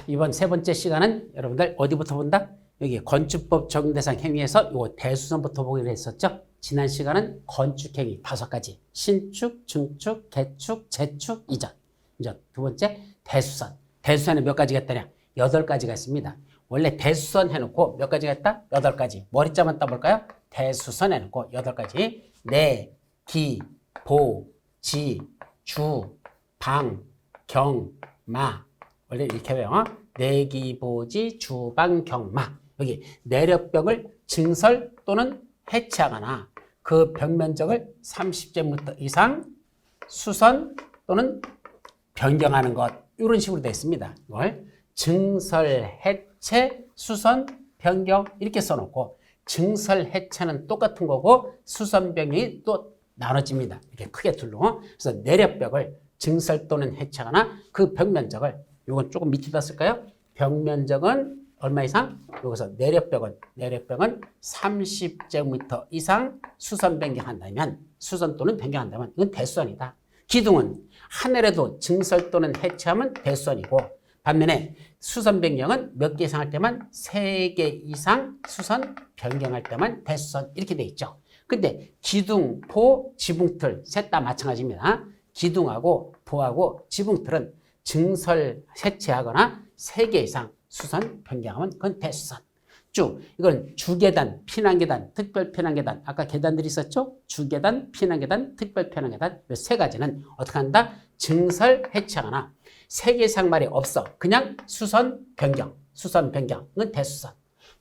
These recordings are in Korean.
이번 세 번째 시간은 여러분들 어디부터 본다? 여기 건축법 적용대상 행위에서 요 대수선부터 보기로 했었죠. 지난 시간은 건축행위 5가지. 신축, 증축, 개축, 재축, 이전. 이제 두 번째 대수선. 대수선에 몇 가지가 있다냐? 8가지가 있습니다. 원래 대수선 해놓고 몇 가지가 있다? 8가지. 머리자만 따볼까요? 대수선 해놓고 8가지. 내, 기, 보, 지, 주, 방, 경, 마. 원래 이렇게 해요. 내기, 보지, 주, 방, 경, 마. 여기 내력벽을 증설 또는 해체하거나 그 벽 면적을 30제곱미터 이상 수선 또는 변경하는 것. 이런 식으로 되어 있습니다. 이걸 증설, 해체, 수선, 변경 이렇게 써놓고 증설, 해체는 똑같은 거고 수선, 변경이 또 나눠집니다. 이렇게 크게 둘로. 그래서 내력벽을 증설 또는 해체하거나 그 벽 면적을 이건 조금 밑에다 쓸까요? 벽 면적은 얼마 이상? 여기서 내력벽은 30제곱미터 이상 수선 변경한다면 수선 또는 변경한다면 이건 대수선이다. 기둥은 하늘에도 증설 또는 해체하면 대수선이고 반면에 수선 변경은 몇 개 이상 할 때만 3개 이상 수선 변경할 때만 대수선 이렇게 돼 있죠. 근데 기둥, 포, 지붕틀 셋 다 마찬가지입니다. 기둥하고 포하고 지붕틀은 증설 해체하거나 3개 이상 수선 변경하면 그건 대수선. 쭉 이건 주계단, 피난계단, 특별피난계단 아까 계단들이 있었죠? 주계단, 피난계단, 특별피난계단 이 3가지는 어떻게 한다? 증설 해체하거나 3개 이상 말이 없어. 그냥 수선 변경, 수선 변경은 대수선.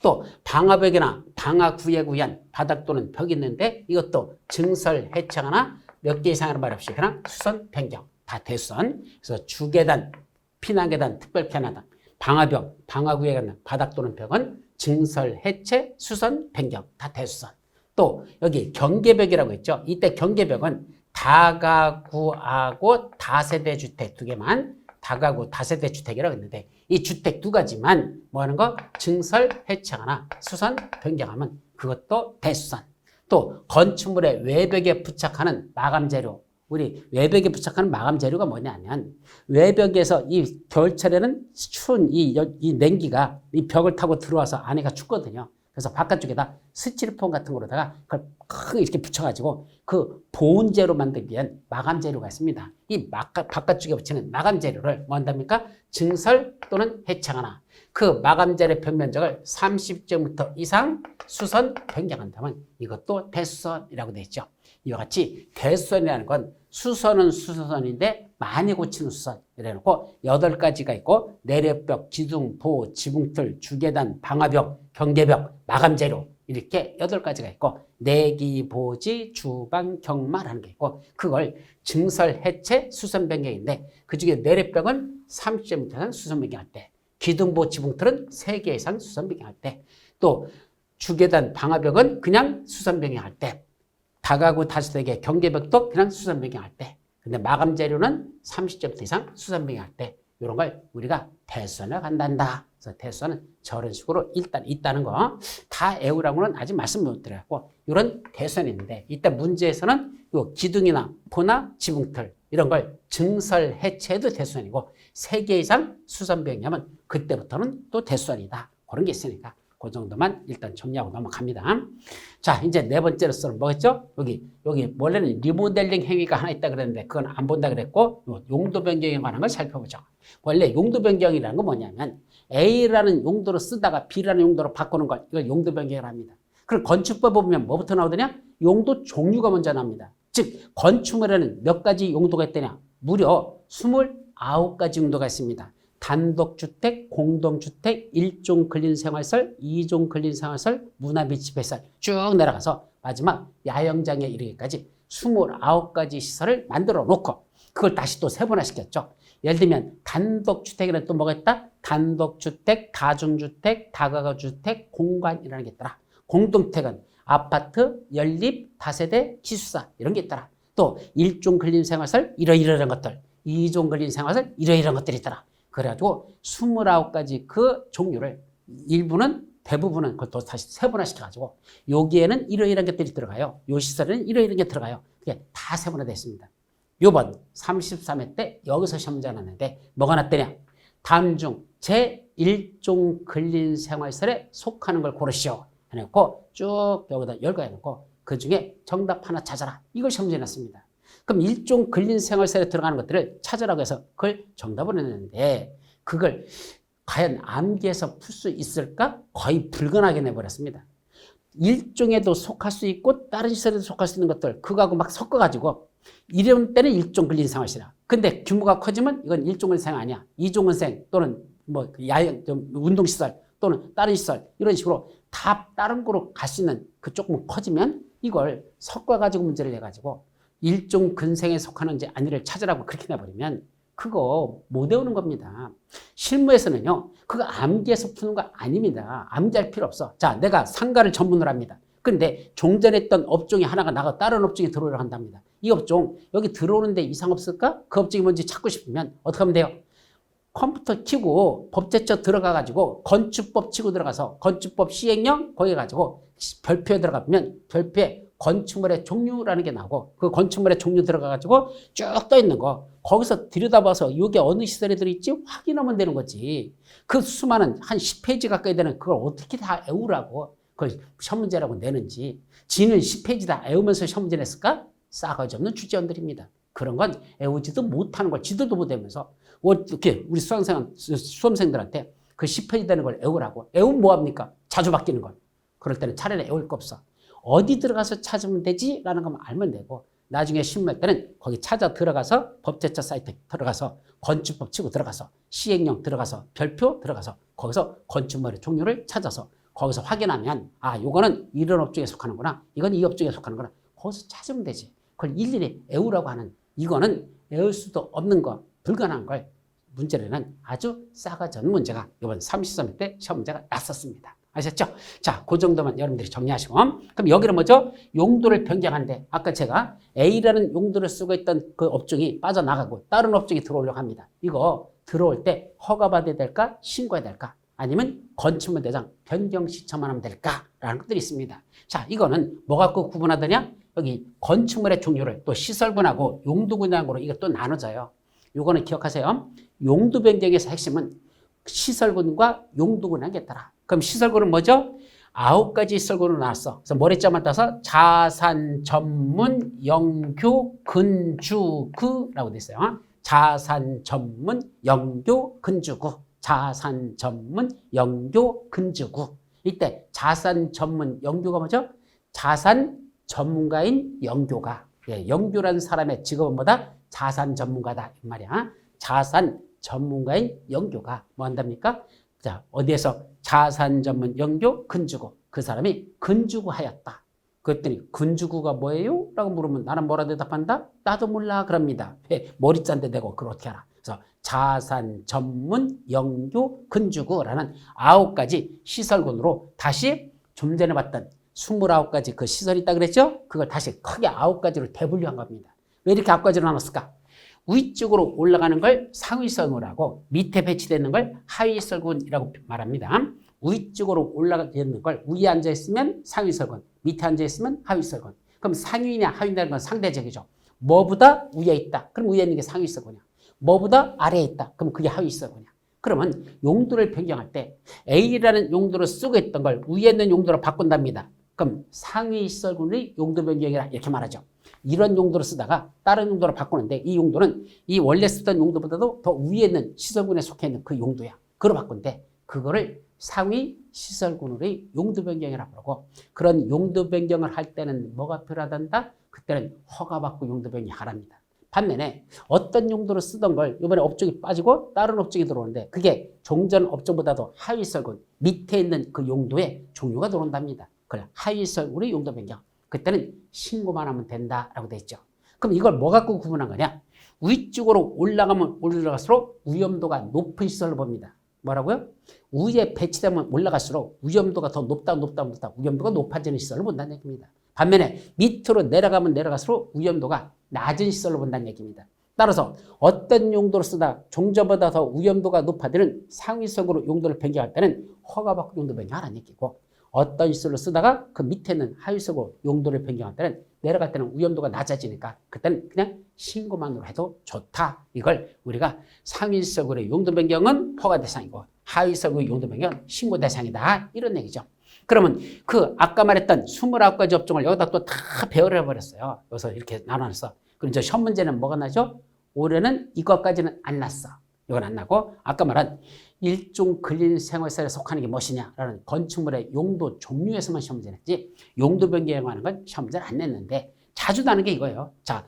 또 방화벽이나 방화구에 의한 바닥 또는 벽이 있는데 이것도 증설 해체하거나 몇 개 이상의 말 없이 그냥 수선 변경 다 대수선. 그래서 주계단, 피난계단, 특별피난계단, 방화벽, 방화구에 의한 바닥 또는 벽은 증설 해체, 수선 변경 다 대수선. 또 여기 경계벽이라고 있죠. 이때 경계벽은 다가구하고 다세대 주택 2개만 다가구 다세대 주택이라고 했는데 이 주택 2가지만 뭐 하는 거? 증설 해체하거나 수선 변경하면 그것도 대수선. 또 건축물의 외벽에 부착하는 마감 재료. 우리 외벽에 부착하는 마감 재료가 뭐냐면 외벽에서 이 겨울철에는 추운 이 냉기가 이 벽을 타고 들어와서 안에가 춥거든요. 그래서 바깥쪽에다 스티로폼 같은 거로다가 그걸 크게 이렇게 붙여가지고 그 보온 재료 만들기 위한 마감 재료가 있습니다. 이 바깥쪽에 붙이는 마감 재료를 뭐 한답니까? 증설 또는 해체하거나 그 마감 재료 벽면적을 30제곱미터 이상 수선 변경한다면 이것도 대수선이라고 되어 있죠. 이와 같이 대수선이라는 건 수선은 수선인데 많이 고치는 수선 이래놓고 8가지가 있고 내력벽, 기둥, 보, 지붕틀, 주계단, 방화벽, 경계벽, 마감재료 이렇게 8가지가 있고 내기, 보지, 주방, 경마라는 게 있고 그걸 증설, 해체, 수선 변경인데 그중에 내력벽은 30제곱미터 이상 수선 변경할 때 기둥, 보, 지붕틀은 3개 이상 수선 변경할 때 또 주계단, 방화벽은 그냥 수선 변경할 때 다가구 다세대 경계벽도 그냥 수선 변경할 때 근데 마감 재료는 30제곱미터 이상 수선 변경할 때 이런 걸 우리가 대수선을 한단다. 그래서 대수선은 저런 식으로 일단 있다는 거 다 외우라고는 아직 말씀 못 드렸고 이런 대수선이 있는데 이때 문제에서는 요 기둥이나 포나 지붕틀 이런 걸 증설 해체해도 대수선이고 3개 이상 수선 변경하면 그때부터는 또 대수선이다. 그런 게 있으니까 그 정도만 일단 정리하고 넘어갑니다. 자, 이제 4번째로서는 뭐겠죠? 여기 원래는 리모델링 행위가 하나 있다 그랬는데 그건 안 본다 그랬고 용도 변경에 관한 걸 살펴보죠. 원래 용도 변경이라는 건 뭐냐면 A라는 용도로 쓰다가 B라는 용도로 바꾸는 걸 이걸 용도 변경을 합니다. 그럼 건축법 보면 뭐부터 나오더냐? 용도 종류가 먼저 나옵니다. 즉 건축물에는 몇 가지 용도가 있더냐? 무려 29가지 용도가 있습니다. 단독주택, 공동주택, 1종 근린생활설, 2종 근린생활설, 문화밀집시설 쭉 내려가서 마지막 야영장에 이르기까지 29가지 시설을 만들어 놓고 그걸 다시 또 세분화시켰죠. 예를 들면 단독주택에는 또 뭐가 있다? 단독주택, 다중주택, 다가구주택, 공간이라는 게 있더라. 공동주택은 아파트, 연립, 다세대, 기숙사 이런 게 있더라. 또 1종 근린생활설 이러이러한 것들, 2종 근린생활설 이러이러한 것들이 있더라. 그래가지고 29가지 그 종류를 일부는 대부분은 그것도 다시 세분화시켜가지고 여기에는 이러이러한 것들이 들어가요. 요 시설에는 이러이러한 게 들어가요. 그게 다 세분화됐습니다. 요번 33회 때 여기서 시험 문제가 났는데 뭐가 났더냐? 다음 중 제1종 근린생활시설에 속하는 걸 고르시오. 해놓고 쭉 여기다 열거해놓고 그 중에 정답 하나 찾아라. 이걸 시험지에 놨습니다. 그럼 1종 근린생활시설에 들어가는 것들을 찾으라고 해서 그걸 정답을 했는데 그걸 과연 암기해서 풀 수 있을까? 거의 불가능하게 내버렸습니다. 1종에도 속할 수 있고 다른 시설에도 속할 수 있는 것들 그거하고 막 섞어가지고 이런 때는 1종 근린생활시설. 근데 규모가 커지면 이건 1종 근린생활 아니야. 2종 근생 또는 뭐 야영, 운동시설 또는 다른 시설 이런 식으로 다 다른 거로 갈 수 있는 그 조금 커지면 이걸 섞어가지고 문제를 내가지고 1종 근생에 속하는지 아니를 찾으라고 그렇게 내버리면 그거 못 외우는 겁니다. 실무에서는요, 그거 암기해서 푸는 거 아닙니다. 암기할 필요 없어. 자, 내가 상가를 전문으로 합니다. 근데 종전에 있던 업종이 하나가 나가 다른 업종이 들어오려 한답니다. 이 업종, 여기 들어오는데 이상 없을까? 그 업종이 뭔지 찾고 싶으면 어떻게 하면 돼요? 컴퓨터 키고 법제처 들어가가지고 건축법 치고 들어가서 건축법 시행령 거기 가지고 별표에 들어가면 별표에 건축물의 종류라는 게 나오고 그 건축물의 종류 들어가가지고 쭉 떠 있는 거 거기서 들여다봐서 이게 어느 시설에 들어있지 확인하면 되는 거지. 그 수많은 한 10페이지 가까이 되는 그걸 어떻게 다 외우라고 그걸 시험 문제라고 내는지. 지는 10페이지 다 외우면서 시험 문제 냈을까? 싸가지 없는 주제원들입니다. 그런 건 외우지도 못하는 걸 지도도 못 외우면서 이렇게 우리 수험생들한테 그 10페이지 되는 걸 외우라고. 외우면 뭐합니까? 자주 바뀌는 걸. 그럴 때는 차라리 외울 거 없어. 어디 들어가서 찾으면 되지? 라는 것만 알면 되고 나중에 신문할 때는 거기 찾아 들어가서 법제처 사이트 들어가서 건축법 치고 들어가서 시행령 들어가서 별표 들어가서 거기서 건축물의 종류를 찾아서 거기서 확인하면 아 요거는 이런 업종에 속하는구나. 이건 이 업종에 속하는구나. 거기서 찾으면 되지. 그걸 일일이 외우라고 하는 이거는 외울 수도 없는 거 불가능한 걸 문제로는 아주 싸가지 없는 문제가 이번 33회 때 시험 문제가 났었습니다. 아셨죠? 자, 그 정도만 여러분들이 정리하시고 그럼 여기는 뭐죠? 용도를 변경한데 아까 제가 A라는 용도를 쓰고 있던 그 업종이 빠져나가고 다른 업종이 들어오려고 합니다. 이거 들어올 때 허가받아야 될까? 신고해야 될까? 아니면 건축물 대장 변경 시청만 하면 될까라는 것들이 있습니다. 자, 이거는 뭐 갖고 구분하더냐? 여기 건축물의 종류를 또 시설군하고 용도군하고 이거 또 나눠져요. 요거는 기억하세요. 용도 변경에서 핵심은 시설군과 용도군 하겠더라. 그럼 시설군은 뭐죠? 9가지 시설군으로 나왔어. 그래서 머리자만 따서 자산, 전문, 영교, 근주구라고 돼 있어요. 자산, 전문, 영교, 근주구. 자산, 전문, 영교, 근주구. 이때 자산, 전문, 영교가 뭐죠? 자산 전문가인 영교가. 예, 영교라는 사람의 직업은 뭐다? 자산 전문가다. 이 말이야. 자산 전문가인 영교가 뭐 한답니까? 자, 어디에서 자산 전문 영교 근주구. 그 사람이 근주구 하였다. 그랬더니 근주구가 뭐예요? 라고 물으면 나는 뭐라 대답한다? 나도 몰라 그럽니다. 머리짠데 대고 그걸 어떻게 알아? 그래서 자산 전문 영교 근주구라는 9가지 시설군으로 다시 좀 전에 봤던 29가지 그 시설이 있다 그랬죠? 그걸 다시 크게 9가지로 대분류한 겁니다. 왜 이렇게 9가지로 나눴을까? 위쪽으로 올라가는 걸 상위설군이라고 밑에 배치되는 걸 하위설군이라고 말합니다. 위쪽으로 올라가는 걸 위에 앉아있으면 상위설군, 밑에 앉아있으면 하위설군. 그럼 상위냐 하위냐는 건 상대적이죠. 뭐보다 위에 있다. 그럼 위에 있는 게 상위설군이야. 뭐보다 아래에 있다. 그럼 그게 하위설군이야. 그러면 용도를 변경할 때 A라는 용도를 쓰고 있던 걸 위에 있는 용도로 바꾼답니다. 그럼 상위설군의 용도 변경이라 이렇게 말하죠. 이런 용도로 쓰다가 다른 용도로 바꾸는데 이 용도는 이 원래 쓰던 용도보다도 더 위에 있는 시설군에 속해 있는 그 용도야. 그걸 바꾼데 그거를 상위 시설군의 용도 변경이라고 그러고 그런 용도 변경을 할 때는 뭐가 필요하단다? 그때는 허가받고 용도 변경하랍니다. 반면에 어떤 용도로 쓰던 걸 이번에 업종이 빠지고 다른 업종이 들어오는데 그게 종전 업종보다도 하위 설군 밑에 있는 그 용도의 종류가 들어온답니다. 그래 하위 설군의 용도 변경. 그때는 신고만 하면 된다라고 돼 있죠. 그럼 이걸 뭐 갖고 구분한 거냐? 위쪽으로 올라가면 올라갈수록 위험도가 높은 시설을 봅니다. 뭐라고요? 위에 배치되면 올라갈수록 위험도가 더 높다 위험도가 높아지는 시설을 본다는 얘기입니다. 반면에 밑으로 내려가면 내려갈수록 위험도가 낮은 시설로 본다는 얘기입니다. 따라서 어떤 용도로 쓰다 종전보다 더 위험도가 높아지는 상위성으로 용도를 변경할 때는 허가받고 용도 변경하라는 얘기고 어떤 시설로 쓰다가 그 밑에는 하위성으로 용도를 변경할 때는 내려갈 때는 위험도가 낮아지니까 그때는 그냥 신고만으로 해도 좋다. 이걸 우리가 상위서구의 용도 변경은 허가 대상이고 하위서구의 용도 변경은 신고 대상이다. 이런 얘기죠. 그러면 그 아까 말했던 29가지 업종을 여기다 또 다 배열해 버렸어요. 여기서 이렇게 나눠놨어. 그럼 이제 시험 문제는 뭐가 나죠? 올해는 이것까지는 안 났어. 이건 안 나고 아까 말한 일종 근린생활설에 속하는 게 무엇이냐라는 건축물의 용도 종류에서만 시험 문제 냈지 용도 변경하는 건 시험 문제를 안 냈는데 자주 나는 게 이거예요. 자,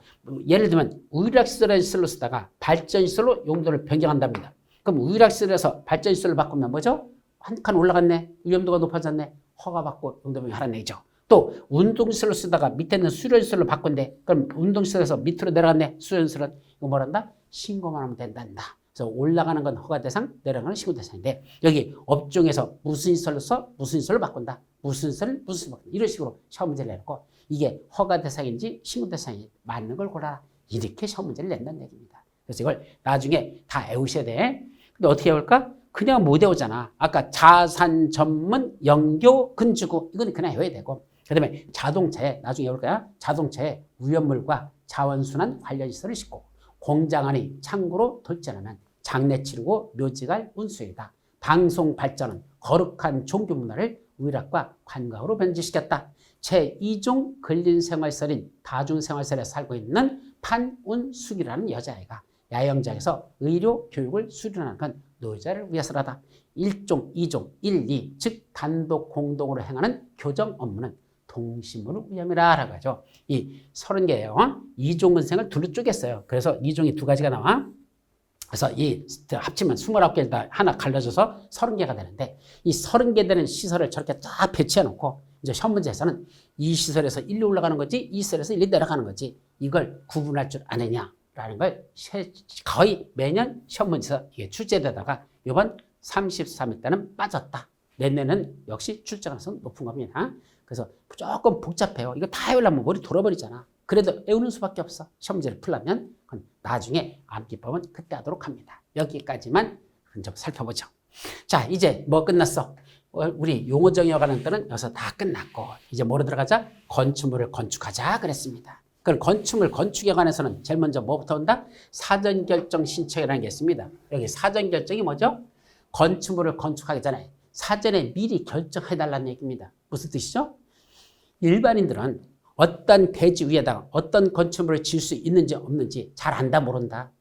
예를 들면 우유락시설로 쓰다가 발전시설로 용도를 변경한답니다. 그럼 우유락시설에서 발전시설로 바꾸면 뭐죠? 한 칸 올라갔네. 위험도가 높아졌네. 허가받고 용도 변경하라는 얘기죠. 또 운동시설로 쓰다가 밑에 있는 수련시설로 바꾼대. 그럼 운동시설에서 밑으로 내려갔네. 수련시설은 이거 뭐란다? 신고만 하면 된단다. 그래서 올라가는 건 허가 대상, 내려가는 건 신고 대상인데 여기 업종에서 무슨 시설로 써? 무슨 시설로 바꾼다. 무슨 시설을 무슨 시설로 바꾼다. 이런 식으로 시험 문제를 내놓고 이게 허가 대상인지 신고 대상인지 맞는 걸 골라라. 이렇게 시험 문제를 낸다는 얘기입니다. 그래서 이걸 나중에 다 외우셔야 돼. 근데 어떻게 외울까? 그냥 못 외우잖아. 아까 자산 전문 영교 근주구 이건 그냥 외워야 되고 그 다음에 자동차에 나중에 외울 거야. 자동차에 위험물과 자원순환 관련 시설을 싣고 공장 안이 창고로 돌진하면 장례 치르고 묘지갈 운수이다. 방송 발전은 거룩한 종교 문화를 의락과 관광으로 변질시켰다. 제2종 근린생활설인 다중생활설에 살고 있는 판운숙이라는 여자아이가 야영장에서 의료 교육을 수련하는 건 노자를 위해서라다. 1종, 2종, 1, 2, 즉 단독 공동으로 행하는 교정 업무는 동심으로 위험이라 라고 하죠. 이 30개예요. 2종 근생을 둘로 쪼갰어요. 그래서 2종이 두 가지가 나와. 그래서 이 합치면 29개에다 하나 갈라져서 30개가 되는데 이 30개 되는 시설을 저렇게 쫙 배치해 놓고 이제 시험 문제에서는 이 시설에서 1로 올라가는 거지 이 시설에서 1로 내려가는 거지 이걸 구분할 줄 아느냐라는 걸 거의 매년 시험 문제에서 이게 출제되다가 이번 33일 때는 빠졌다. 내년에는 역시 출제 가능성 높은 겁니다. 그래서 조금 복잡해요. 이거 다 외우려면 머리 돌아버리잖아. 그래도 외우는 수밖에 없어. 시험 문제를 풀려면 그건 나중에 암기법은 그때 하도록 합니다. 여기까지만 좀 살펴보죠. 자, 이제 뭐 끝났어? 우리 용어 정의와 관련 때는 여기서 다 끝났고 이제 뭐로 들어가자? 건축물을 건축하자 그랬습니다. 그럼 건축물 건축에 관해서는 제일 먼저 뭐부터 온다? 사전결정 신청이라는 게 있습니다. 여기 사전결정이 뭐죠? 건축물을 건축하기 전에 사전에 미리 결정해달라는 얘기입니다. 무슨 뜻이죠? 일반인들은 어떤 대지 위에다가 어떤 건축물을 지을 수 있는지 없는지 잘 안다 모른다?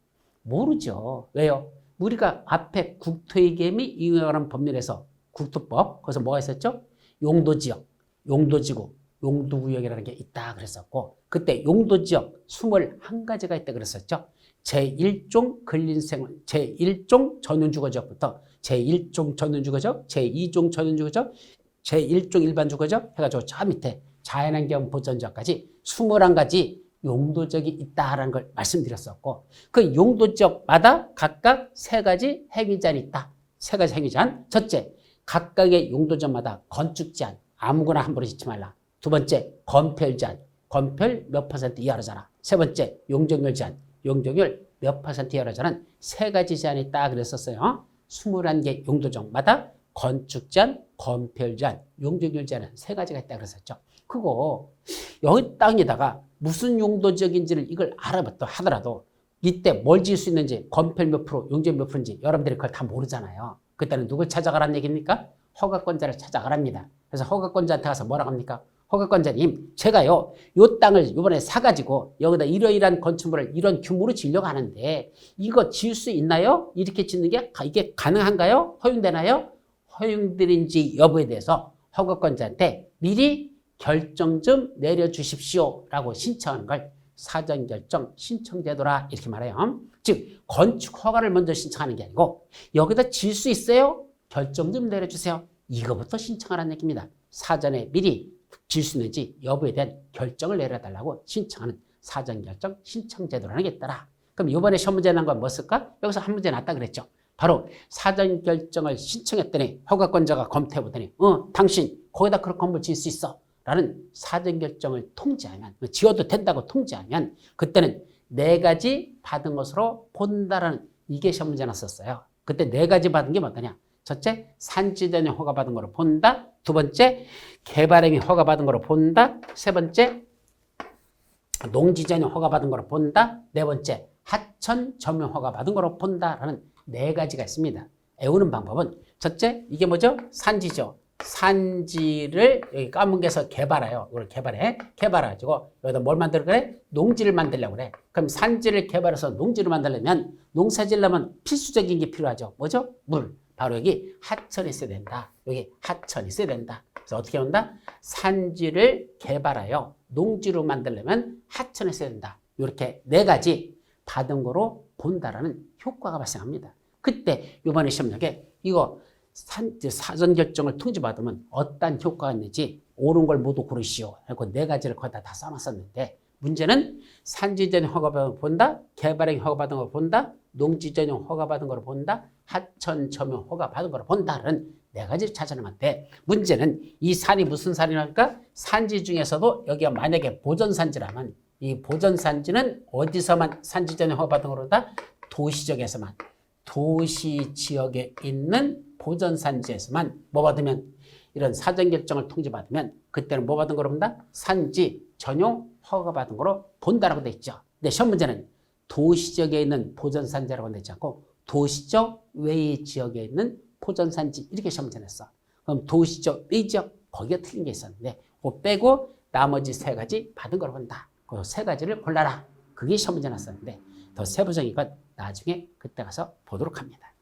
모르죠. 왜요? 우리가 앞에 국토의계 및 이용에 관한 법률에서 국토법 거기서 뭐가 있었죠? 용도지역, 용도지구, 용도구역이라는 게 있다 그랬었고 그때 용도지역 21가지가 있다 그랬었죠. 제1종 근린생활, 제1종 전용주거지역부터 제1종 전용주거지역, 제2종 전용주거지역, 제1종 일반주거지역 해가지고 저 밑에 자연환경 보전지역까지 21가지 용도지역이 있다라는 걸 말씀드렸었고 그 용도지역마다 각각 3가지 행위제한이 있다. 3가지 행위제한. 첫째, 각각의 용도지역마다 건축 제한 아무거나 함부로 짓지 말라. 두 번째, 건폐율 제한. 건폐율 몇 % 이하로잖아. 세 번째, 용적률 제한. 용적률 몇 % 이하로자는 3가지 제한이 있다 그랬었어요. 21개 용도지역마다 건축 제한, 건폐율 제한, 용적률 제한은 3가지가 있다 그랬었죠. 그거 여기 땅에다가 무슨 용도지역인지를 이걸 알아봤다 하더라도 이때 뭘 지을 수 있는지 건폐율 몇 프로, 용적률 몇 프로인지 여러분들이 그걸 다 모르잖아요. 그때는 누굴 찾아가라는 얘기입니까? 허가권자를 찾아가랍니다. 그래서 허가권자한테 가서 뭐라고 합니까? 허가권자님, 제가요, 요 땅을 이번에 사가지고 여기다 이러이러한 건축물을 이런 규모로 지으려고 하는데 이거 지을 수 있나요? 이렇게 짓는 게 이게 가능한가요? 허용되나요? 허용되는지 여부에 대해서 허가권자한테 미리 결정 좀 내려주십시오 라고 신청하는 걸 사전결정 신청제도라 이렇게 말해요. 즉 건축 허가를 먼저 신청하는 게 아니고 여기다 지을 수 있어요? 결정 좀 내려주세요. 이거부터 신청하라는 얘기입니다. 사전에 미리 지을 수 있는지 여부에 대한 결정을 내려달라고 신청하는 사전결정 신청제도라는 게 있더라. 그럼 이번에 시험 문제 난 건 뭐 쓸까? 여기서 한 문제 났다 그랬죠. 바로 사전결정을 신청했더니 허가권자가 검토해보더니 당신 거기다 그런 건물 지을 수 있어 라는 사전결정을 통지하면 지어도 된다고 통지하면 그때는 4가지 받은 것으로 본다라는 이게 시험 문제 났었어요. 그때 4가지 받은 게 뭐더냐? 첫째, 산지전에 허가받은 거로 본다. 두 번째, 개발행위 허가받은 거로 본다. 세 번째, 농지 전용 허가받은 거로 본다. 네 번째, 하천 점용 허가받은 거로 본다라는 네 가지가 있습니다. 외우는 방법은 첫째, 이게 뭐죠? 산지죠. 산지를 여기 까만 게서 개발해요. 이걸 개발해가지고 여기다 뭘 만들어 그래? 농지를 만들려고 그래. 그럼 산지를 개발해서 농지를 만들려면 농사 지으려면 필수적인 게 필요하죠. 뭐죠? 물. 바로 여기 하천이 있어야 된다. 여기 하천이 있어야 된다. 그래서 어떻게 한다? 산지를 개발하여 농지로 만들려면 하천이 있어야 된다. 이렇게 네 가지 받은 거로 본다라는 효과가 발생합니다. 그때 이번에 시험장에 이거 사전 결정을 통지받으면 어떤 효과가 있는지 옳은 걸 모두 고르시오. 하고 네 가지를 거기다 다 써놨었는데 문제는 산지 전용 허가받은 걸 본다, 개발행 허가받은 걸 본다, 농지 전용 허가받은 걸 본다, 하천 점용 허가받은 걸 본다는 네 가지를 찾아내면 돼. 문제는 이 산이 무슨 산이랄까? 산지 중에서도 여기가 만약에 보전산지라면 이 보전산지는 어디서만 산지 전용 허가받은 거로다? 도시지역에서만. 도시 지역에 있는 보전산지에서만 뭐 받으면 이런 사전결정을 통지받으면 그때는 뭐 받은 거로 본다? 산지 전용 허가받은 거로 본다라고 돼 있죠. 근데 시험 문제는 도시지역에 있는 보전산지라고 돼 있지 않고 도시적 외의 지역에 있는 보전산지 이렇게 시험 문제 냈어. 그럼 도시적 외의 지역 거기가 틀린 게 있었는데 그거 빼고 나머지 세 가지 받은 거로 본다. 그 세 가지를 골라라. 그게 시험 문제 냈었는데 더 세부적인 건 나중에 그때 가서 보도록 합니다.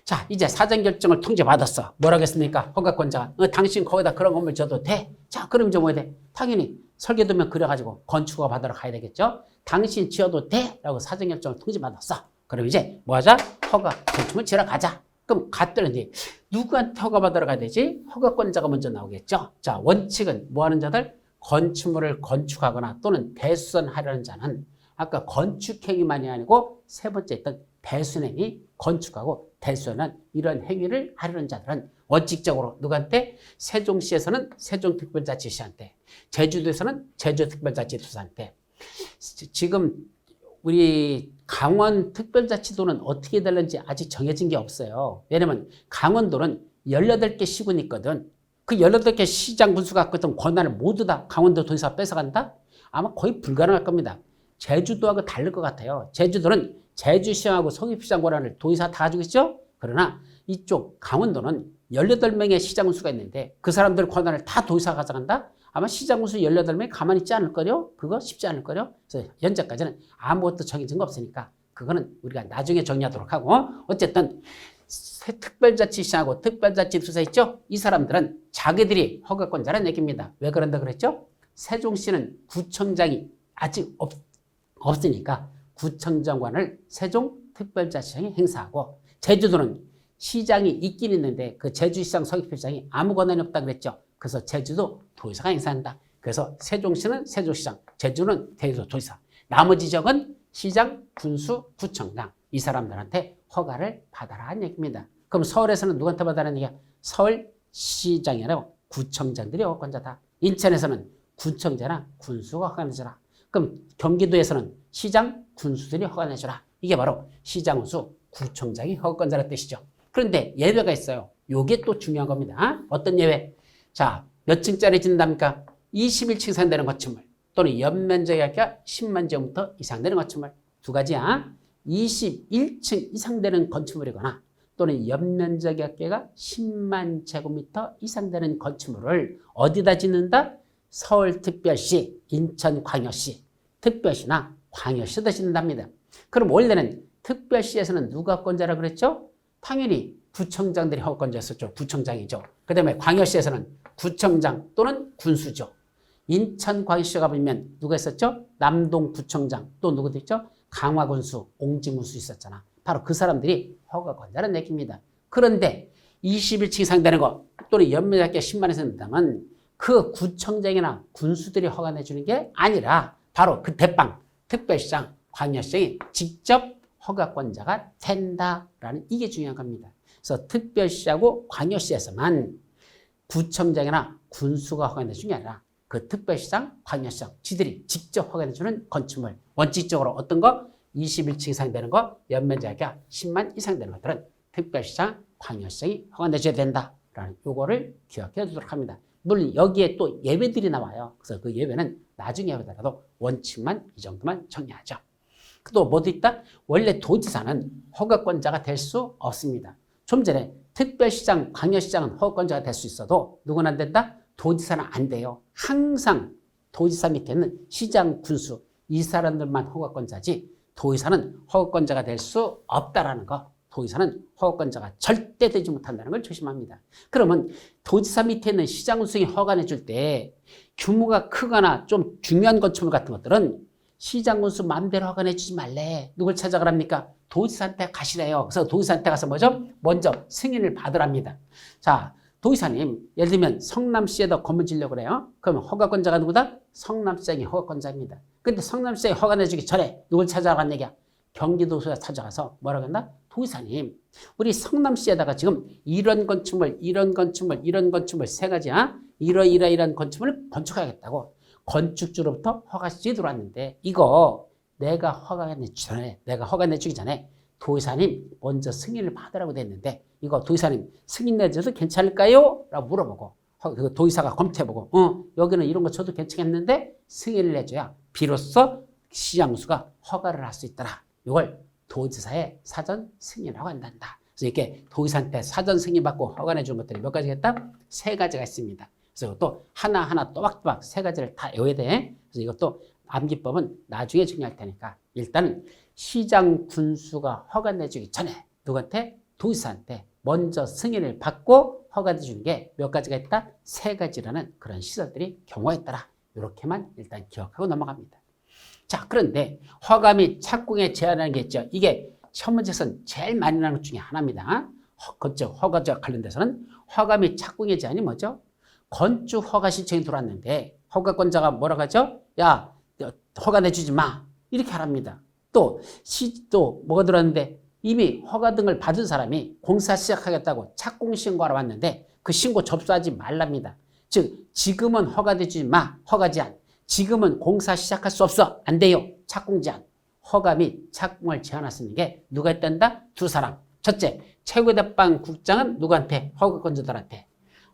자, 이제 사전결정을 통지받았어. 뭐라고 했습니까? 허가권자가. 당신 거기다 그런 건물 줘도 돼? 자, 그럼 이제 뭐 해야 돼? 당연히 설계도면 그려가지고 건축허가 받으러 가야 되겠죠? 당신 지어도 돼? 라고 사전결정을 통지받았어. 그럼 이제 뭐 하자? 허가, 건축물 지으러 가자. 그럼 갔더니 누구한테 허가 받으러 가야 되지? 허가권자가 먼저 나오겠죠? 자, 원칙은 뭐 하는 자들? 건축물을 건축하거나 또는 대수선하려는 자는 아까 건축행위만이 아니고 세 번째 있던 배수행위, 건축하고 대수는 이런 행위를 하려는 자들은 원칙적으로 누구한테? 세종시에서는 세종특별자치시한테, 제주도에서는 제주특별자치도시한테. 지금 우리 강원특별자치도는 어떻게 되는지 아직 정해진 게 없어요. 왜냐면 강원도는 18개 시군이 있거든. 그 18개 시장 군수가 갖고 있던 권한을 모두 다 강원도 도지사가 뺏어간다? 아마 거의 불가능할 겁니다. 제주도하고 다를 것 같아요. 제주도는 제주시장하고 성읍시장 권한을 도지사 다 가지고 있죠? 그러나 이쪽 강원도는 18명의 시장 군수가 있는데 그 사람들 권한을 다 도지사가 가져간다? 아마 시장 군수 18명 가만히 있지 않을 거요? 그거 쉽지 않을 거요? 그래서 현재까지는 아무것도 정해진 거 없으니까 그거는 우리가 나중에 정리하도록 하고 어쨌든 특별자치시하고 특별자치도사 있죠? 이 사람들은 자기들이 허가권자라는 얘기입니다. 왜 그런다 그랬죠? 세종시는 구청장이 아직 없으니까 구청장관을 세종특별자치시장이 행사하고 제주도는 시장이 있긴 있는데 그 제주시장 서귀포시장이 아무 권한이 없다 그랬죠. 그래서 제주도 도지사가 행사한다. 그래서 세종시는 세종시장, 제주는 제주도 도지사. 나머지 지역은 시장, 군수, 구청장 이 사람들한테 허가를 받아라 하는 얘기입니다. 그럼 서울에서는 누구한테 받아라는 얘기야? 서울시장이 아니라 구청장들이 허가권자다. 인천에서는 구청장이나 군수가 허가 내줘라. 그럼 경기도에서는 시장, 군수들이 허가 내줘라. 이게 바로 시장, 군수, 구청장이 허가권자라는 뜻이죠. 그런데 예외가 있어요. 요게 또 중요한 겁니다. 어떤 예외? 자, 몇 층짜리 짓는답니까? 21층 이상 되는 건축물 또는 연면적이 10만 제곱미터 이상 되는 건축물. 두 가지야. 21층 이상 되는 건축물이거나 또는 연면적이 10만 제곱미터 이상 되는 건축물을 어디다 짓는다? 서울특별시, 인천광역시, 특별시나 광역시에다 짓는답니다. 그럼 원래는 특별시에서는 누가 권자라 그랬죠? 당연히 구청장들이 허가권자였었죠. 구청장이죠. 그 다음에 광역시에서는 구청장 또는 군수죠. 인천광역시가 보면 누가 있었죠? 남동구청장 또 누구도 있죠? 강화군수, 옹진군수 있었잖아. 바로 그 사람들이 허가권자라는 얘기입니다. 그런데 21층 이상 되는 거 또는 연면적이 10만 이상 된다면 그 구청장이나 군수들이 허가 내주는 게 아니라 바로 그 대빵, 특별시장, 광역시장이 직접 허가권자가 된다라는 이게 중요한 겁니다. 그래서 특별시하고 광역시에서만 구청장이나 군수가 허가 내주는 게 아니라 그 특별시장, 광역시장, 지들이 직접 허가 내주는 건축물. 원칙적으로 어떤 거? 21층 이상 되는 거, 연면적이 10만 이상 되는 것들은 특별시장, 광역시장이 허가 내줘야 된다라는 요거를 기억해 두도록 합니다. 물론 여기에 또 예외들이 나와요. 그래서 그 예외는 나중에 하더라도 원칙만 이 정도만 정리하죠. 또 뭐도 있다? 원래 도지사는 허가권자가 될 수 없습니다. 좀 전에 특별시장, 광역시장은 허가권자가 될 수 있어도 누구는 안 된다? 도지사는 안 돼요. 항상 도지사 밑에는 시장, 군수 이 사람들만 허가권자지 도지사는 허가권자가 될 수 없다라는 거. 도지사는 허가권자가 절대 되지 못한다는 걸 조심합니다. 그러면 도지사 밑에 있는 시장, 군수에 허가내줄 때 규모가 크거나 좀 중요한 건축물 같은 것들은 시장, 군수 마음대로 허가내주지 말래. 누굴 찾아가랍니까? 도지사한테 가시래요. 그래서 도지사한테 가서 뭐죠? 먼저 승인을 받으랍니다. 자, 도지사님, 예를 들면 성남시에다 건물 지으려고 그래요. 그러면 허가권자가 누구다? 성남시장이 허가권자입니다. 근데 성남시장이 허가 내주기 전에 누굴 찾아가란 얘기야? 경기도소에 찾아가서 뭐라고 한다? 도지사님, 우리 성남시에다가 지금 이런 건축물, 이런 건축물, 이런 건축물 세 가지야. 이러이러이러한 건축물을 건축하겠다고 건축주로부터 허가시이 들어왔는데 이거 내가 허가 내주기 전에 도지사님 먼저 승인을 받으라고 됐는데 이거 도지사님 승인 내줘도 괜찮을까요? 라고 물어보고 그 도지사가 검토해보고 여기는 이런 거 줘도 괜찮겠는데 승인을 내줘야 비로소 시장수가 허가를 할 수 있더라. 이걸 도지사의 사전 승인이라고 한단다. 그래서 이렇게 도지사한테 사전 승인 받고 허가 내준 것들이 몇 가지겠다? 세 가지가 있습니다. 그래서 또 하나하나 또박또박 세 가지를 다 외워야 돼. 그래서 이것도 암기법은 나중에 중요할 테니까 일단은 시장 군수가 허가 내주기 전에 누구한테? 도지사한테 먼저 승인을 받고 허가 내주는 게 몇 가지가 있다? 세 가지라는 그런 시설들이 경우가 있더라. 이렇게만 일단 기억하고 넘어갑니다. 자, 그런데 허가 및 착공에 제한하는 게 있죠. 이게 천문책에서는 제일 많이 나오는 것 중에 하나입니다. 허가자 관련돼서는 허가 및 착공의 제한이 뭐죠? 건축 허가 신청이 들어왔는데 허가권자가 뭐라고 하죠? 야, 허가 내주지 마. 이렇게 하랍니다. 또 뭐가 들어왔는데 이미 허가 등을 받은 사람이 공사 시작하겠다고 착공 신고하러 왔는데 그 신고 접수하지 말랍니다. 즉 지금은 허가되지 마. 허가 제한. 지금은 공사 시작할 수 없어. 안 돼요. 착공 제한. 허가 및 착공을 제한할 수 있는 게 누가 있단다? 두 사람. 첫째, 최고대빵 국장은 누구한테? 허가권자들한테.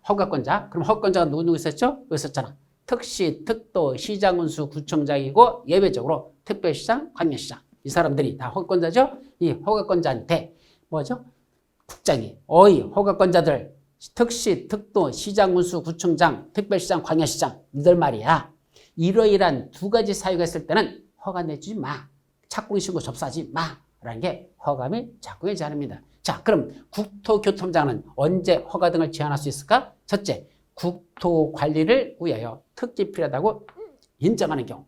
허가권자. 그럼 허가권자가 누구 있었죠? 여기 있었잖아. 특시, 특도, 시장군수, 구청장이고 예외적으로 특별시장, 광역시장. 이 사람들이 다 허가권자죠? 이 허가권자한테 뭐죠? 국장이 허가권자들 특시, 특도, 시장군수, 구청장, 특별시장, 광역시장 이들 말이야. 이러이러한 두 가지 사유가 있을 때는 허가 내주지 마. 착공신고 접수하지 마. 라는 게 허가 및 착공의 제한입니다. 자, 그럼 국토교통부장은 언제 허가 등을 제한할 수 있을까? 첫째, 국토관리를 위하여 특히 필요하다고 인정하는 경우.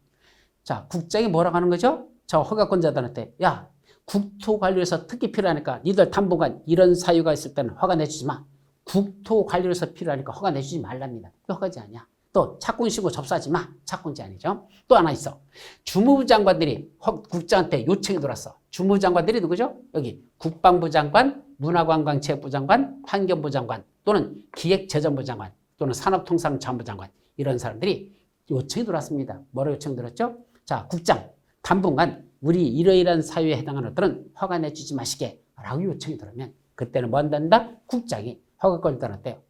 자, 국장이 뭐라고 하는 거죠? 저 허가권자들한테 야, 국토관리에서 특히 필요하니까 니들 당분간 이런 사유가 있을 때는 허가 내주지 마. 국토관리에서 필요하니까 허가 내주지 말랍니다. 그 허가지 아니야. 또 착공신고 접수하지 마. 착공제 아니죠. 또 하나 있어. 주무부 장관들이 국장한테 요청이 들어왔어. 주무부 장관들이 누구죠? 여기 국방부 장관, 문화관광체육부 장관, 환경부 장관 또는 기획재정부 장관 또는 산업통상자원부 장관 이런 사람들이 요청이 들어왔습니다. 뭐로 요청 들었죠? 자, 국장 당분간 우리 이러이러한 사유에 해당하는 것들은 허가 내주지 마시게 라고 요청이 들어오면 그때는 뭐 한단다? 국장이 허가권자한테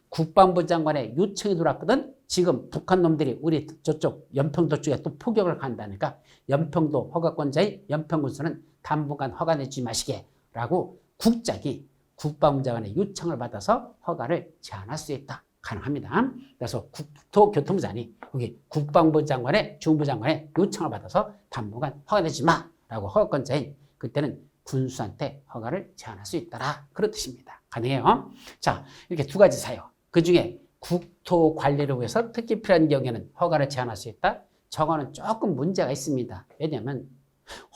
국방부 장관의 요청이 들어왔거든. 지금 북한 놈들이 우리 저쪽 연평도 쪽에 또 포격을 간다니까 연평도 허가권자의 연평군수는 당분간 허가 내주지 마시게 라고 국장이 국방부 장관의 요청을 받아서 허가를 제한할 수 있다. 가능합니다. 그래서 국토교통부장이 여기 국방부 장관의 주무부 장관의 요청을 받아서 당분간 허가 내지 마라고 허가권자인 그때는 군수한테 허가를 제한할 수 있다라 그런 뜻입니다. 가능해요. 자, 이렇게 두 가지 사유. 그 중에 국토 관리를 위해서 특히 필요한 경우에는 허가를 제한할 수 있다. 저거는 조금 문제가 있습니다. 왜냐하면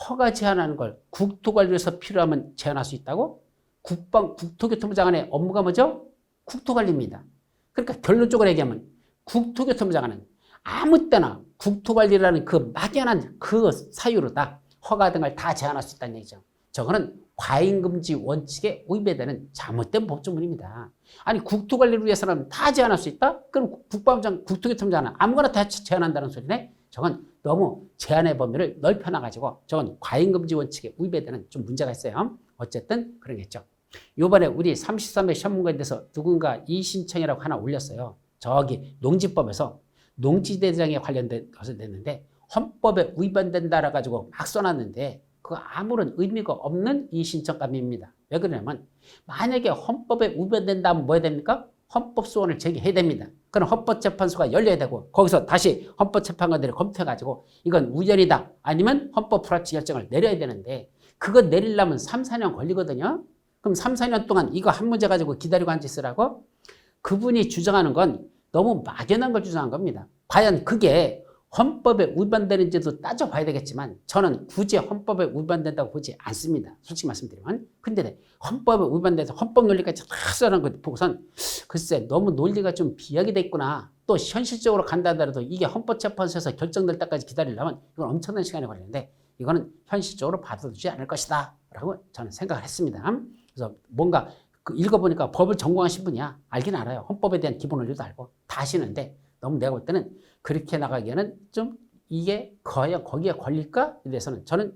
허가 제한하는 걸 국토 관리를 위해서 필요하면 제한할 수 있다고? 국토교통부 장관의 업무가 뭐죠? 국토 관리입니다. 그러니까 결론적으로 얘기하면 국토교통부 장관은 아무 때나 국토 관리라는 그 막연한 그 사유로 다 허가 등을 다 제한할 수 있다는 얘기죠. 저거는 과잉금지 원칙에 위배되는 잘못된 법조문입니다. 아니 국토관리를 위해서는 다 제한할 수 있다? 그럼 국토교통부 장관은 아무거나 다 제한한다는 소리네? 저건 너무 제한의 범위를 넓혀놔가지고 저건 과잉금지 원칙에 위배되는 좀 문제가 있어요. 어쨌든 그런 게 있죠. 요번에 우리 33회 시험문과에 대해서 누군가 이 신청이라고 하나 올렸어요. 저기 농지법에서 농지대장에 관련된 것을 냈는데 헌법에 위반된다라 가지고 막 써놨는데 그 아무런 의미가 없는 이 신청감입니다. 왜 그러냐면 만약에 헌법에 위반된다면 뭐 해야 됩니까? 헌법소원을 제기해야 됩니다. 그럼 헌법재판소가 열려야 되고 거기서 다시 헌법재판관들이 검토해가지고 이건 우연이다 아니면 헌법 불합치 결정을 내려야 되는데 그거 내리려면 3, 4년 걸리거든요. 그럼 3, 4년 동안 이거 한 문제 가지고 기다리고 앉아있으라고? 그분이 주장하는 건 너무 막연한 걸 주장한 겁니다. 과연 그게 헌법에 위반되는지도 따져봐야 되겠지만 저는 굳이 헌법에 위반된다고 보지 않습니다. 솔직히 말씀드리면. 근데 헌법에 위반돼서 헌법 논리까지 다 써놓은 걸 보고선 글쎄 너무 논리가 좀 비약이 돼 있구나. 또 현실적으로 간다 하더라도 이게 헌법재판소에서 결정될 때까지 기다리려면 이건 엄청난 시간이 걸리는데 이거는 현실적으로 받아주지 않을 것이다 라고 저는 생각을 했습니다. 그래서 뭔가 읽어보니까 법을 전공하신 분이야. 알긴 알아요. 헌법에 대한 기본 원리도 알고 다 아시는데 너무 내가 볼 때는 그렇게 나가기에는 좀 이게 과연 거기에 걸릴까에 대해서는 저는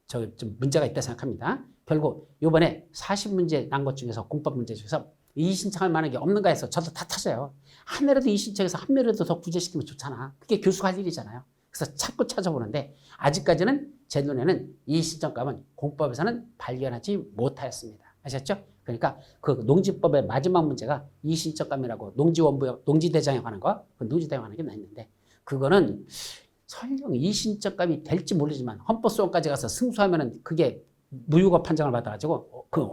좀 문제가 있다 생각합니다. 결국 이번에 40문제 난 것 중에서 공법 문제 중에서 이의신청할 만한 게 없는가 해서 저도 다 타져요. 하나라도 이의신청해서 한 명이라도 더 구제시키면 좋잖아. 그게 교수가 할 일이잖아요. 그래서 자꾸 찾아보는데 아직까지는 제 눈에는 이의신청감은 공법에서는 발견하지 못하였습니다. 아셨죠? 그러니까 그 농지법의 마지막 문제가 이의신청감이라고 농지원부역, 농지대장에 관한 거, 그 농지대장에 관한 게 있는데 그거는 설령 이의신청감이 될지 모르지만 헌법소원까지 가서 승소하면은 그게 무효가 판정을 받아가지고 그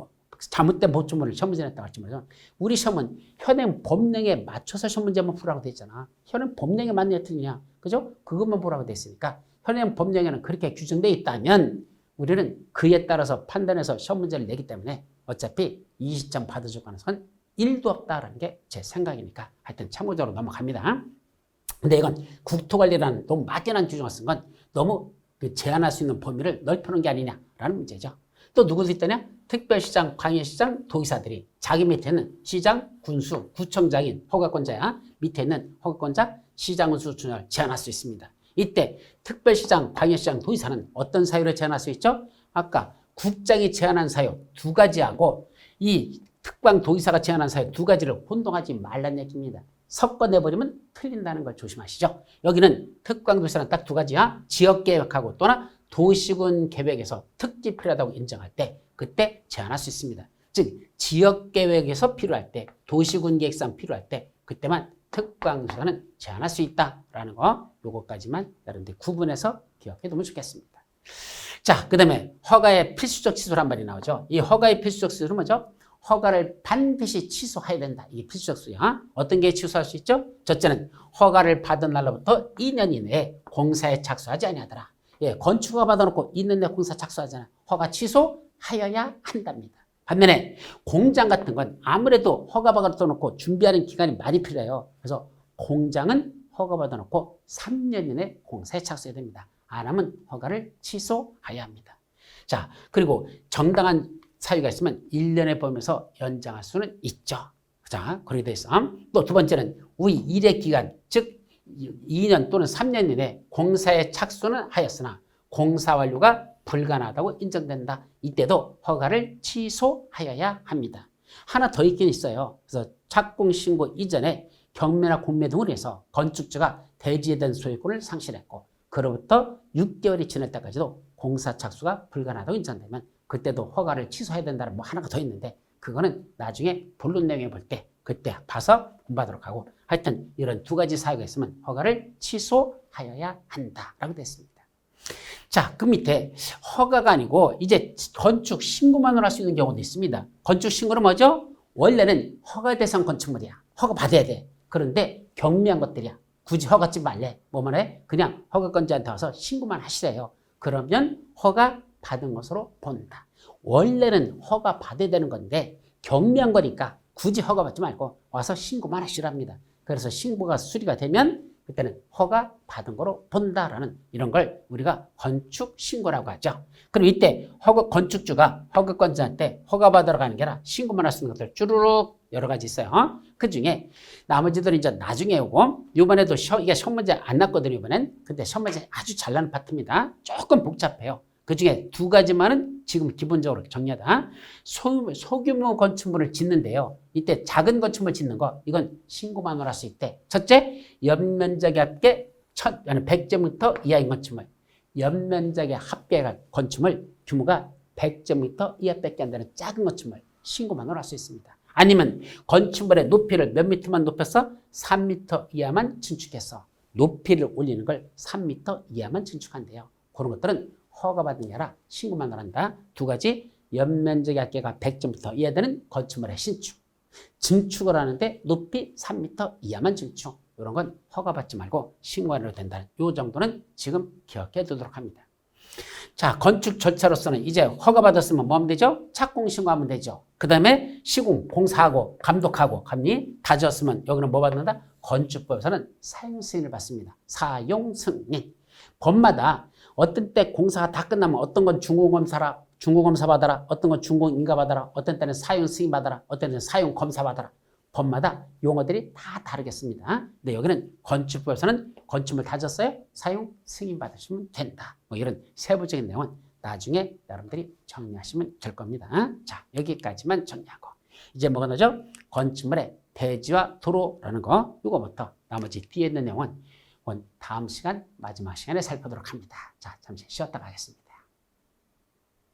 잘못된 법조문을 시험 문제 냈다고 할지 모르지만 우리 시험은 현행 법령에 맞춰서 시험 문제만 풀라고 돼 있잖아. 현행 법령에 맞느냐 틀리냐, 그죠? 그것만 보라고 돼 있으니까 현행 법령에는 그렇게 규정돼 있다면 우리는 그에 따라서 판단해서 시험 문제를 내기 때문에 어차피 이의신청 받아줄 가능성은 1도 없다라는 게 제 생각이니까 하여튼 참고적으로 넘어갑니다. 근데 이건 국토관리라는 너무 막연한 규정을 쓴 건 너무 제한할 수 있는 범위를 넓혀놓은 게 아니냐라는 문제죠. 또 누구도 있다냐? 특별시장, 광역시장, 도의사들이 자기 밑에 있는 시장, 군수, 구청장인 허가권자야 밑에 있는 허가권자, 시장, 군수, 준을 제한할 수 있습니다. 이때 특별시장, 광역시장, 도의사는 어떤 사유를 제한할 수 있죠? 아까 국장이 제한한 사유 두 가지하고 이 특방 도의사가 제한한 사유 두 가지를 혼동하지 말란 얘기입니다. 섞어내버리면 틀린다는 걸 조심하시죠. 여기는 특광도시는 딱 두 가지야. 지역계획하고 또나 도시군 계획에서 특기 필요하다고 인정할 때 그때 제한할 수 있습니다. 즉 지역계획에서 필요할 때 도시군 계획상 필요할 때 그때만 특광도시는 제한할 수 있다라는 거 요거까지만 여러분들 구분해서 기억해 두면 좋겠습니다. 자, 그 다음에 허가의 필수적 취소란 말이 나오죠. 이 허가의 필수적 취소는 뭐죠? 허가를 반드시 취소해야 된다. 이게 필수적 수야. 어떤 게 취소할 수 있죠? 첫째는 허가를 받은 날로부터 2년 이내에 공사에 착수하지 아니하더라. 예, 건축허가 받아놓고 2년 내에 공사 착수하잖아요. 허가 취소하여야 한답니다. 반면에 공장 같은 건 아무래도 허가 받아놓고 준비하는 기간이 많이 필요해요. 그래서 공장은 허가 받아놓고 3년 이내에 공사에 착수해야 됩니다. 안 하면 허가를 취소해야 합니다. 자, 그리고 정당한 사유가 있으면 1년의 범위에서 연장할 수는 있죠. 자, 그렇게 돼 있어. 또 두 번째는 우리 일의 기간, 즉 2년 또는 3년 이내 공사에 착수는 하였으나 공사 완료가 불가능하다고 인정된다. 이때도 허가를 취소하여야 합니다. 하나 더 있긴 있어요. 그래서 착공신고 이전에 경매나 공매 등으로 해서 건축주가 대지에 대한 소유권을 상실했고 그로부터 6개월이 지날 때까지도 공사 착수가 불가능하다고 인정되면 그때도 허가를 취소해야 된다는 뭐 하나가 더 있는데 그거는 나중에 본론 내용에 볼 때 그때 봐서 공부하도록 하고 하여튼 이런 두 가지 사유가 있으면 허가를 취소하여야 한다라고 됐습니다. 자, 그 밑에 허가가 아니고 이제 건축 신고만으로 할 수 있는 경우도 있습니다. 건축 신고는 뭐죠? 원래는 허가 대상 건축물이야. 허가 받아야 돼. 그런데 경미한 것들이야. 굳이 허가 찍지 말래. 뭐만 해? 그냥 허가건자한테 와서 신고만 하시래요. 그러면 허가 받은 것으로 본다. 원래는 허가 받아야 되는 건데 경미한 거니까 굳이 허가 받지 말고 와서 신고만 하시랍니다. 그래서 신고가 수리가 되면 그때는 허가 받은 거로 본다라는 이런 걸 우리가 건축 신고라고 하죠. 그럼 이때 건축주가 허가권자한테 허가 받으러 가는 게 아니라 신고만 할 수 있는 것들 쭈루룩 여러 가지 있어요. 그 중에 나머지들은 이제 나중에 오고 이번에도 이게 시험 문제 안 났거든요. 이번엔. 근데 시험 문제 아주 잘 나는 파트입니다. 조금 복잡해요. 그중에 두 가지만은 지금 기본적으로 정리하다. 소규모 건축물을 짓는데요. 이때 작은 건축물 짓는 거 이건 신고만으로 할 수 있대. 첫째, 연면적이 합계 100제곱미터 이하인 건축물. 연면적의 합계가 건축물 규모가 100제곱미터 이하밖에 안 되는 작은 건축물 신고만으로 할 수 있습니다. 아니면 건축물의 높이를 몇 미터만 높여서 3m 이하만 증축해서 높이를 올리는 걸 3m 이하만 증축한대요. 그런 것들은 허가받은 게 아니라 신고만으로 한다. 두 가지, 연면적의 합계가 100제곱미터 이하 되는 건축물의 신축. 증축을 하는데 높이 3m 이하만 증축. 이런 건 허가받지 말고 신고만으로 된다는 이 정도는 지금 기억해 두도록 합니다. 자, 건축 절차로서는 이제 허가받았으면 뭐 하면 되죠? 착공 신고하면 되죠. 그 다음에 시공, 공사하고 감독하고 감리 다 지었으면 여기는 뭐 받는다? 건축법에서는 사용 승인을 받습니다. 사용 승인. 법마다 어떤 때 공사가 다 끝나면 어떤 건 중공검사 받아라, 어떤 건 중공인가 받아라, 어떤 때는 사용 승인 받아라, 어떤 때는 사용 검사 받아라. 법마다 용어들이 다 다르겠습니다. 근데 여기는 건축법에서는 건축물 다 졌어요? 사용 승인 받으시면 된다. 뭐 이런 세부적인 내용은 나중에 여러분들이 정리하시면 될 겁니다. 자, 여기까지만 정리하고 이제 뭐가 나죠? 건축물의 대지와 도로라는 거 이거부터 나머지 뒤에 있는 내용은 다음 시간 마지막 시간에 살펴보도록 합니다. 자, 잠시 쉬었다 가겠습니다.